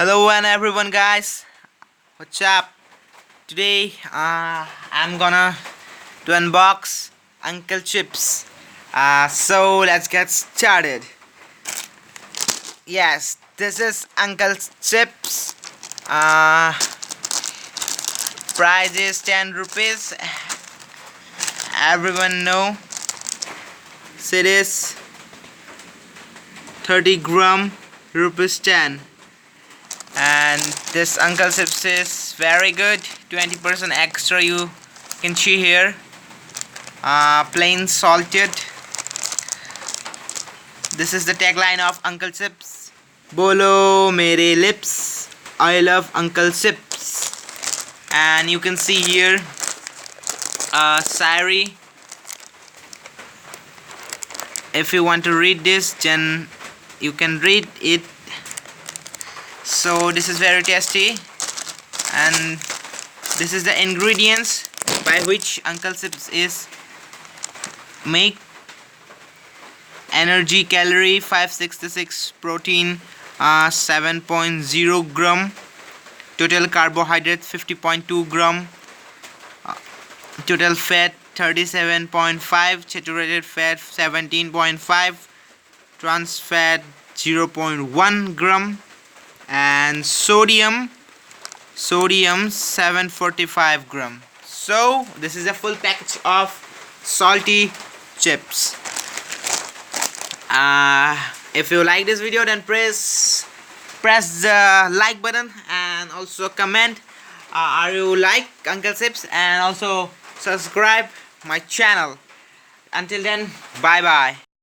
Hello and everyone guys, what's up? Today I'm gonna to unbox Uncle Chips. So let's get started. Yes, this is Uncle Chips. Price is 10 rupees. Everyone know. So it is 30 gram rupees 10. And this Uncle Chips is very good. 20% extra you can see here. Plain salted. This is the tagline of Uncle Chips. Bolo mere lips, I love Uncle Chips. And you can see here Siri. If you want to read this, then you can read it. So this is very tasty, and this is the ingredients by which Uncle Chips is make. Energy calorie 566, protein 7.0 gram, total carbohydrate 50.2 gram, total fat 37.5, saturated fat 17.5, trans fat 0.1 gram, and sodium 745 gram. So this is a full package of salty chips. If you like this video, then press the like button and also comment are you like Uncle Chips, and also subscribe my channel. Until then, bye bye.